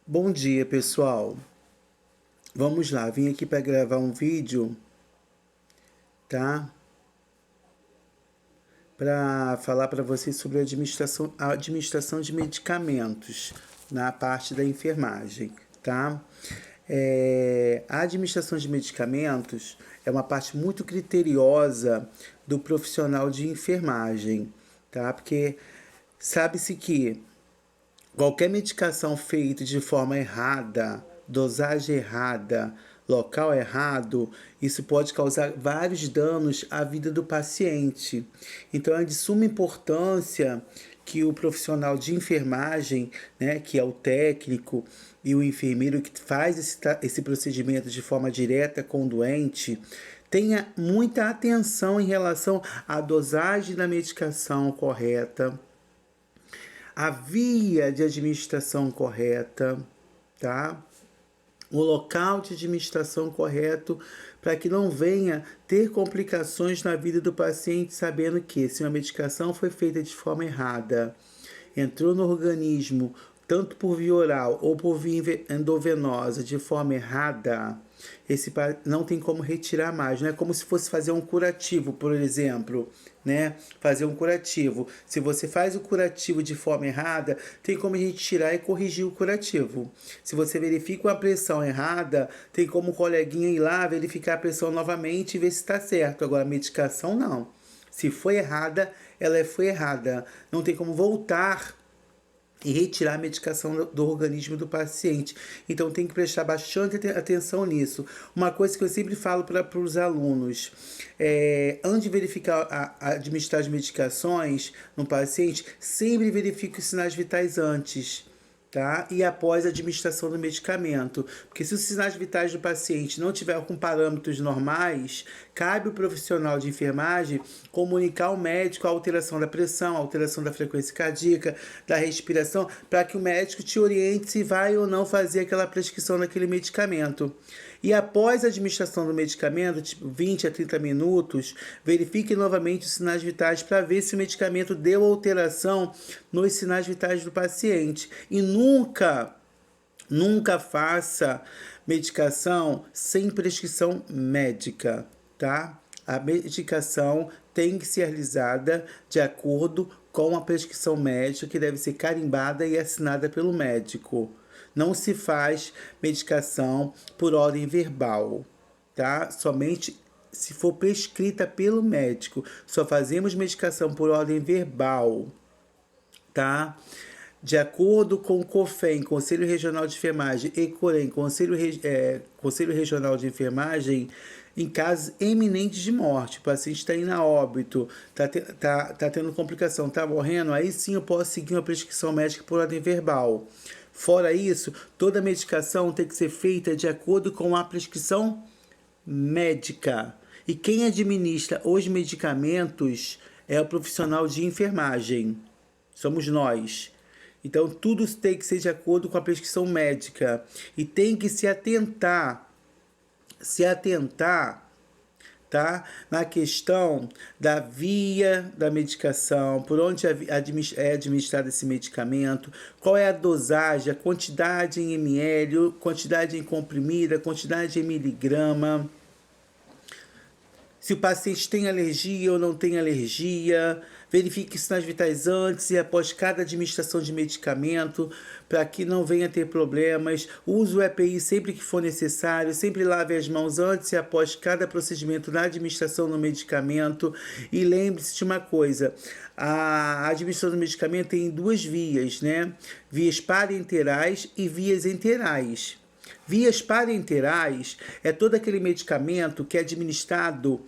Bom dia, pessoal. Vamos lá, vim aqui para gravar um vídeo, tá? Para falar para vocês sobre a administração de medicamentos na parte da enfermagem, tá? A administração de medicamentos é uma parte muito criteriosa do profissional de enfermagem, tá? Porque sabe-se que qualquer medicação feita de forma errada, dosagem errada, local errado, isso pode causar vários danos à vida do paciente. Então é de suma importância que o profissional de enfermagem, né, que é o técnico e o enfermeiro que faz esse procedimento de forma direta com o doente, tenha muita atenção em relação à dosagem da medicação correta, a via de administração correta, tá? O local de administração correto para que não venha ter complicações na vida do paciente, sabendo que se uma medicação foi feita de forma errada, entrou no organismo tanto por via oral ou por via endovenosa de forma errada, não tem como retirar mais. Não é como se fosse fazer um curativo, por exemplo, né? Fazer um curativo. Se você faz o curativo de forma errada, tem como a gente tirar e corrigir o curativo. Se você verifica uma pressão errada, tem como o coleguinha ir lá verificar a pressão novamente e ver se está certo. Agora, a medicação não. Se foi errada, ela foi errada. Não tem como voltar e retirar a medicação do organismo do paciente. Então tem que prestar bastante atenção nisso. Uma coisa que eu sempre falo para os alunos, antes de verificar administrar as medicações no paciente, sempre verifique os sinais vitais antes, tá? E após a administração do medicamento. Porque se os sinais vitais do paciente não tiver com parâmetros normais, cabe o profissional de enfermagem comunicar ao médico a alteração da pressão, a alteração da frequência cardíaca, da respiração, para que o médico te oriente se vai ou não fazer aquela prescrição daquele medicamento. E após a administração do medicamento, tipo 20 a 30 minutos, verifique novamente os sinais vitais para ver se o medicamento deu alteração nos sinais vitais do paciente. E nunca faça medicação sem prescrição médica, tá? A medicação tem que ser realizada de acordo com a prescrição médica, que deve ser carimbada e assinada pelo médico. Não se faz medicação por ordem verbal, tá? Somente se for prescrita pelo médico. Só fazemos medicação por ordem verbal, tá? De acordo com o COFEN, Conselho Regional de Enfermagem, e COREN, Conselho Regional de Enfermagem, em casos eminentes de morte, o paciente está indo a óbito, tá tendo complicação, está morrendo, aí sim eu posso seguir uma prescrição médica por ordem verbal. Fora isso, toda medicação tem que ser feita de acordo com a prescrição médica. E quem administra os medicamentos é o profissional de enfermagem. Somos nós. Então, tudo tem que ser de acordo com a prescrição médica. E tem que se atentar, tá? Na questão da via da medicação, por onde é administrado esse medicamento, qual é a dosagem, a quantidade em ml, quantidade em comprimida, quantidade em miligrama, se o paciente tem alergia ou não tem alergia. Verifique sinais vitais antes e após cada administração de medicamento, para que não venha ter problemas. Use o EPI sempre que for necessário, sempre lave as mãos antes e após cada procedimento na administração do medicamento. E lembre-se de uma coisa, a administração do medicamento tem duas vias, né? Vias parenterais e vias enterais. Vias parenterais é todo aquele medicamento que é administrado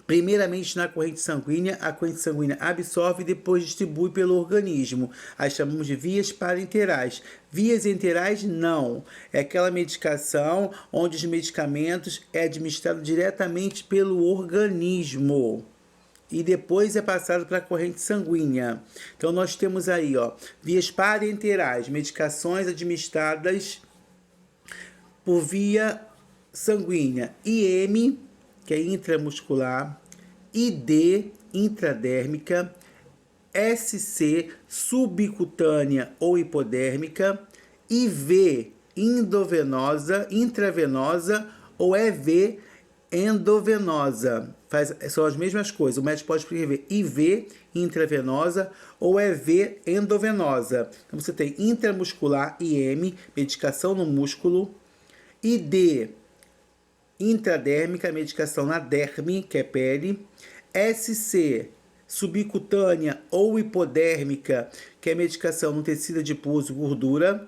primeiramente na corrente sanguínea, a corrente sanguínea absorve e depois distribui pelo organismo. As chamamos de vias parenterais. Vias enterais, não. É aquela medicação onde os medicamentos é administrado diretamente pelo organismo e depois é passado para a corrente sanguínea. Então nós temos aí, vias parenterais, medicações administradas por via sanguínea. IM, que é intramuscular, ID, intradérmica, SC, subcutânea ou hipodérmica, IV intravenosa ou EV endovenosa. São as mesmas coisas. O médico pode prescrever IV intravenosa ou EV endovenosa. Então você tem intramuscular, IM, medicação no músculo, ID intradérmica, medicação na derme, que é pele, SC subcutânea ou hipodérmica, que é medicação no tecido adiposo, gordura,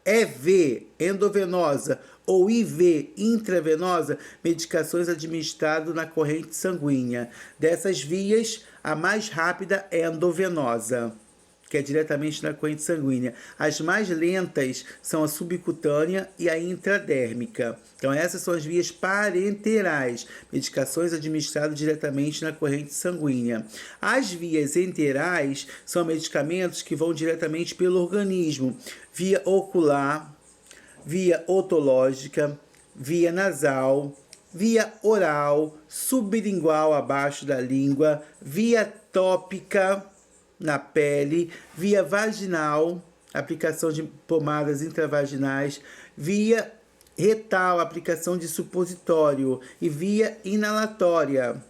EV endovenosa ou IV intravenosa, medicações administradas na corrente sanguínea. Dessas vias, a mais rápida é a endovenosa, que é diretamente na corrente sanguínea. As mais lentas são a subcutânea e a intradérmica. Então, essas são as vias parenterais, medicações administradas diretamente na corrente sanguínea. As vias enterais são medicamentos que vão diretamente pelo organismo, via ocular, via otológica, via nasal, via oral, sublingual abaixo da língua, via tópica na pele, via vaginal, aplicação de pomadas intravaginais, via retal, aplicação de supositório, e via inalatória,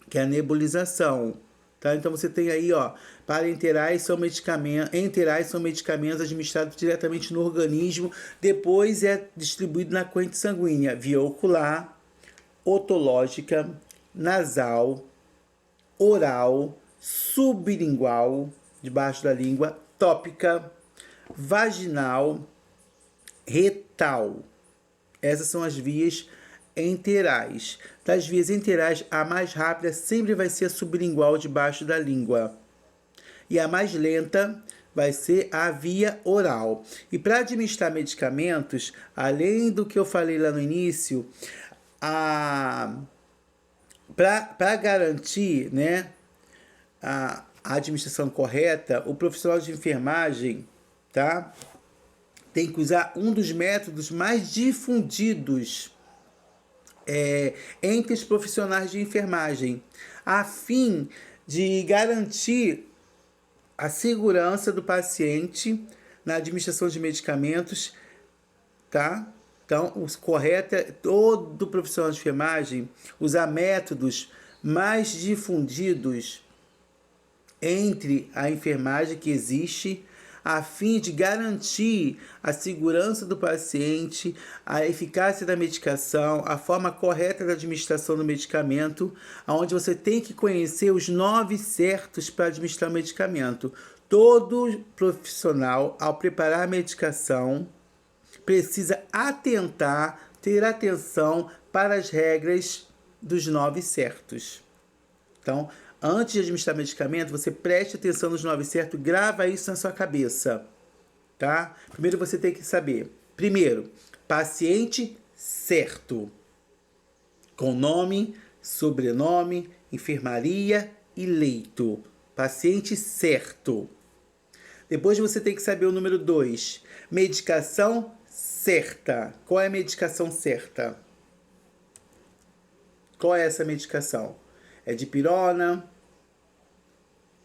que é a nebulização. Tá? Então você tem aí, ó, parenterais são medicamentos, enterais são medicamentos administrados diretamente no organismo, depois é distribuído na corrente sanguínea, via ocular, otológica, nasal, oral, sublingual, debaixo da língua, tópica, vaginal, retal. Essas são as vias enterais. Das vias enterais, a mais rápida sempre vai ser a sublingual, debaixo da língua. E a mais lenta vai ser a via oral. E para administrar medicamentos, além do que eu falei lá no início, para garantir, né, a administração correta, o profissional de enfermagem, tá, tem que usar um dos métodos mais difundidos entre os profissionais de enfermagem, a fim de garantir a segurança do paciente na administração de medicamentos, tá? Então, o correto é todo profissional de enfermagem usar métodos mais difundidos entre a enfermagem que existe, a fim de garantir a segurança do paciente, a eficácia da medicação, a forma correta da administração do medicamento, onde você tem que conhecer os 9 certos para administrar o medicamento. Todo profissional, ao preparar a medicação, precisa ter atenção para as regras dos 9 certos. Então, antes de administrar medicamento, você preste atenção nos 9 certos, grava isso na sua cabeça, tá? Primeiro você tem que saber, paciente certo, com nome, sobrenome, enfermaria e leito. Paciente certo. Depois você tem que saber o número 2, medicação certa. Qual é a medicação certa? Qual é essa medicação? É dipirona,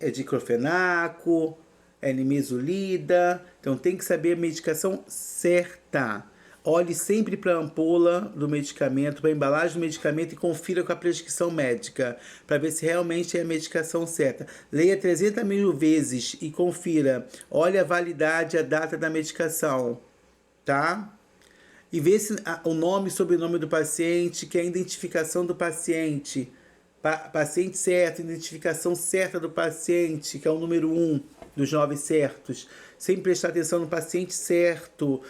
é diclofenaco, é nimesulida. Então tem que saber a medicação certa. Olhe sempre para a ampola do medicamento, para a embalagem do medicamento e confira com a prescrição médica, para ver se realmente é a medicação certa. Leia 300 mil vezes e confira. Olhe a validade, a data da medicação, tá? E vê se o nome e sobrenome do paciente, que é a identificação do paciente. Paciente certo, identificação certa do paciente, que é o número 1 dos 9 certos. Sempre prestar atenção no paciente certo,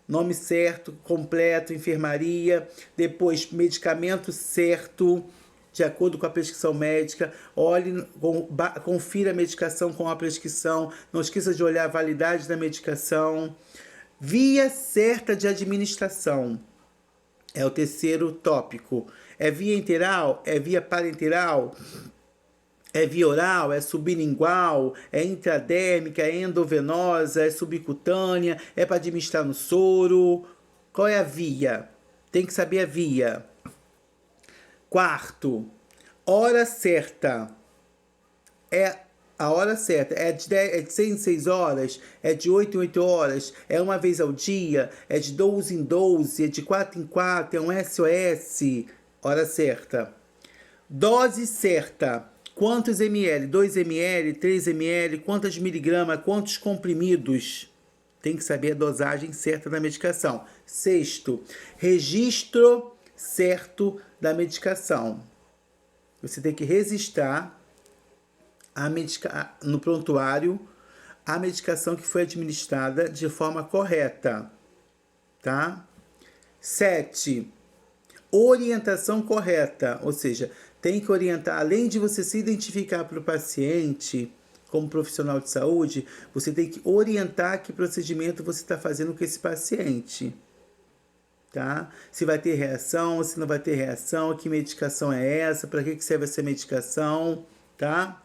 nome certo, completo, enfermaria. Depois, medicamento certo, de acordo com a prescrição médica. Olhe, confira a medicação com a prescrição. Não esqueça de olhar a validade da medicação. Via certa de administração. É o terceiro tópico. É via enteral? É via parenteral? É via oral? É sublingual? É intradérmica? É endovenosa? É subcutânea? É para administrar no soro? Qual é a via? Tem que saber a via. Quarto, hora certa. É A hora certa é de 6 em 6 horas, é de 8 em 8 horas, é uma vez ao dia, é de 12 em 12, é de 4 em 4, é um SOS. Hora certa. Dose certa. Quantos ml? 2 ml, 3 ml, quantas miligramas, quantos comprimidos? Tem que saber a dosagem certa da medicação. Sexto, registro certo da medicação. Você tem que registrar no prontuário a medicação que foi administrada de forma correta, tá? 7. Orientação correta, ou seja, tem que orientar, além de você se identificar para o paciente como profissional de saúde, você tem que orientar que procedimento você está fazendo com esse paciente, tá? Se vai ter reação, se não vai ter reação, que medicação é essa, para que serve essa medicação, tá?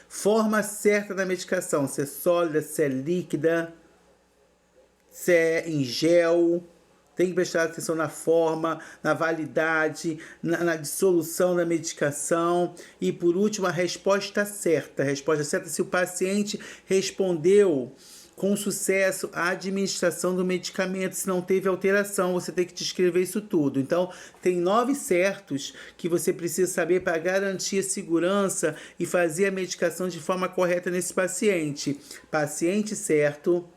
Forma certa da medicação, se é sólida, se é líquida, se é em gel. Tem que prestar atenção na forma, na validade, na dissolução da medicação. E por último, a resposta certa. A resposta certa se o paciente respondeu com sucesso à administração do medicamento, se não teve alteração, você tem que descrever isso tudo. Então, tem 9 certos que você precisa saber para garantir a segurança e fazer a medicação de forma correta nesse paciente. Paciente certo,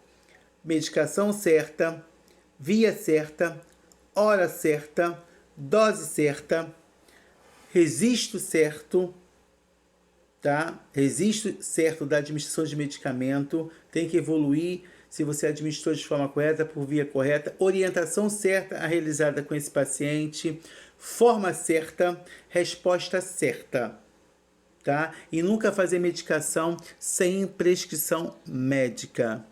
medicação certa, via certa, hora certa, dose certa, registro certo, tá? Registro certo da administração de medicamento, tem que evoluir se você administrou de forma correta, por via correta, orientação certa a realizada com esse paciente, forma certa, resposta certa, tá? E nunca fazer medicação sem prescrição médica.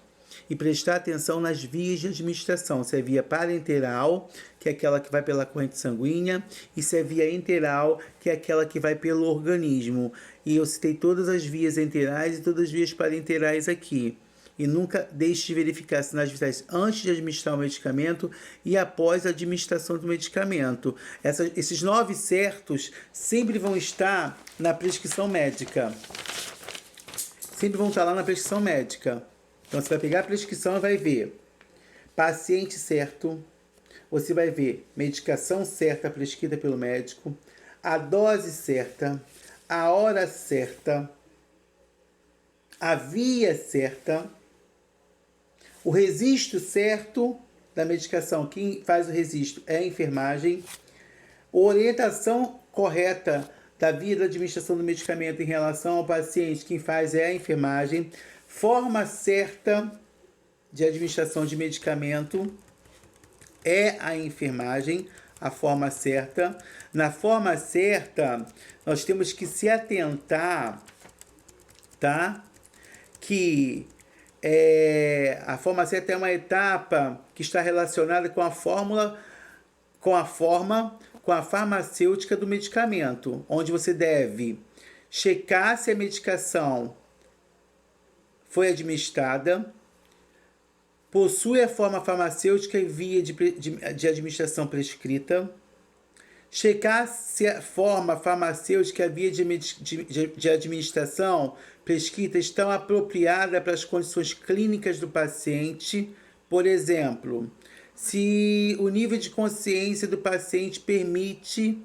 E prestar atenção nas vias de administração, se é via parenteral, que é aquela que vai pela corrente sanguínea, e se é via enteral, que é aquela que vai pelo organismo. E eu citei todas as vias enterais e todas as vias parenterais aqui. E nunca deixe de verificar sinais vitais antes de administrar o medicamento e após a administração do medicamento. Esses 9 certos sempre vão estar na prescrição médica. Sempre vão estar lá na prescrição médica. Então, você vai pegar a prescrição e vai ver paciente certo, você vai ver medicação certa prescrita pelo médico, a dose certa, a hora certa, a via certa, o registro certo da medicação. Quem faz o registro é a enfermagem, orientação correta da via da administração do medicamento em relação ao paciente, quem faz é a enfermagem, forma certa de administração de medicamento é a enfermagem, a forma certa. Na forma certa, nós temos que se atentar, tá? Que a forma certa é uma etapa que está relacionada com a fórmula, com a farmacêutica do medicamento, onde você deve checar se a medicação foi administrada, possui a forma farmacêutica e via de administração prescrita, checar se a forma farmacêutica e a via de administração prescrita estão apropriadas para as condições clínicas do paciente. Por exemplo, se o nível de consciência do paciente permite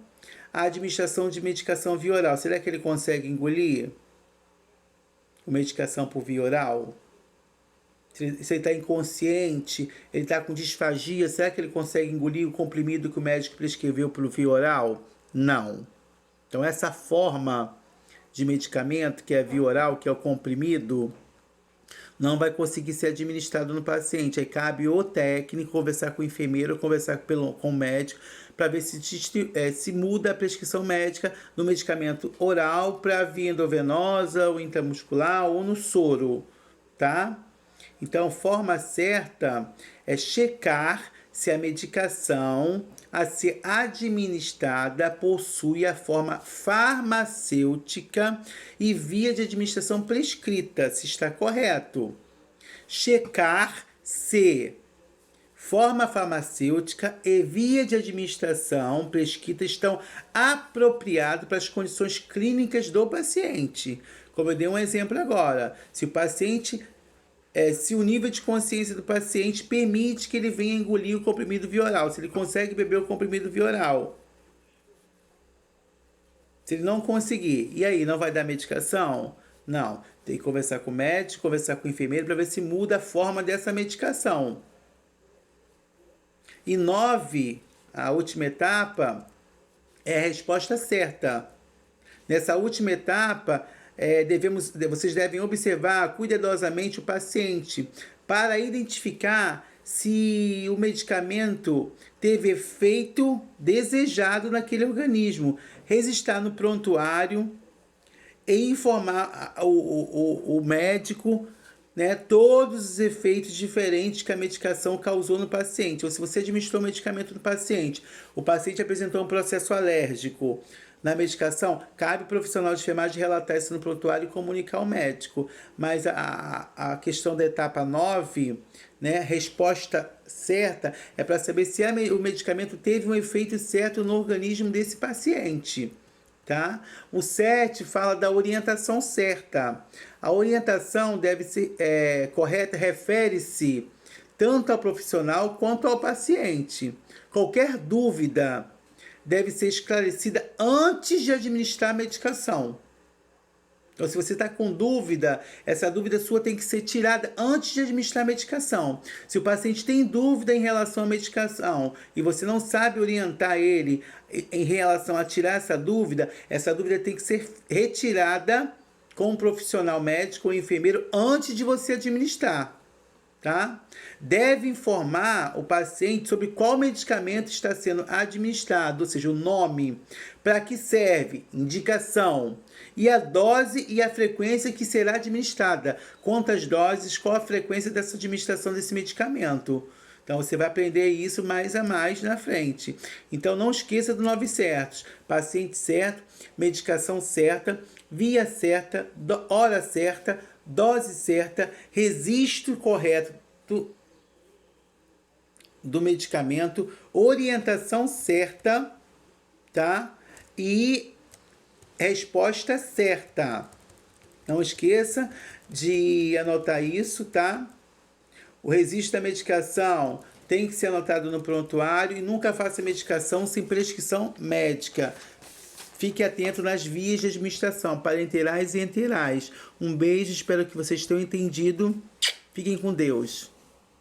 a administração de medicação via oral, será que ele consegue engolir a medicação por via oral? Se ele está inconsciente, ele está com disfagia, será que ele consegue engolir o comprimido que o médico prescreveu por via oral? Não. Então, essa forma de medicamento, que é a via oral, que é o comprimido, não vai conseguir ser administrado no paciente. Aí cabe o técnico conversar com o enfermeiro, conversar com o médico, para ver se muda a prescrição médica do medicamento oral para a via endovenosa, ou intramuscular, ou no soro, tá? Então, forma certa é checar se a medicação a ser administrada possui a forma farmacêutica e via de administração prescrita, se está correto. Checar se forma farmacêutica e via de administração prescrita estão apropriados para as condições clínicas do paciente. Como eu dei um exemplo agora, se o paciente, se o nível de consciência do paciente permite que ele venha engolir o comprimido via oral, se ele consegue beber o comprimido via oral. Se ele não conseguir, e aí, não vai dar medicação? Não, tem que conversar com o médico, conversar com o enfermeiro para ver se muda a forma dessa medicação. E 9, a última etapa, é a resposta certa. Nessa última etapa, vocês devem observar cuidadosamente o paciente para identificar se o medicamento teve efeito desejado naquele organismo. Registrar no prontuário e informar o médico, né, todos os efeitos diferentes que a medicação causou no paciente. Ou se você administrou o medicamento no paciente, o paciente apresentou um processo alérgico na medicação, cabe ao profissional de enfermagem relatar isso no prontuário e comunicar ao médico. Mas a questão da etapa 9, né, resposta certa, é para saber se o medicamento teve um efeito certo no organismo desse paciente. Tá? O 7 fala da orientação certa. A orientação deve ser correta, refere-se tanto ao profissional quanto ao paciente. Qualquer dúvida deve ser esclarecida antes de administrar a medicação. Então, se você está com dúvida, essa dúvida sua tem que ser tirada antes de administrar a medicação. Se o paciente tem dúvida em relação à medicação e você não sabe orientar ele em relação a tirar essa dúvida tem que ser retirada com um profissional médico ou enfermeiro antes de você administrar. Tá? Deve informar o paciente sobre qual medicamento está sendo administrado, ou seja, o nome, para que serve, indicação, e a dose e a frequência que será administrada. Quantas doses, qual a frequência dessa administração desse medicamento. Então, você vai aprender isso mais a mais na frente. Então, não esqueça do 9 certos. Paciente certo, medicação certa, via certa, hora certa, dose certa, registro correto do medicamento, orientação certa, tá? E resposta certa. Não esqueça de anotar isso, tá? O registro da medicação tem que ser anotado no prontuário e nunca faça medicação sem prescrição médica. Fique atento nas vias de administração, parenterais e enterais. Um beijo, espero que vocês tenham entendido. Fiquem com Deus.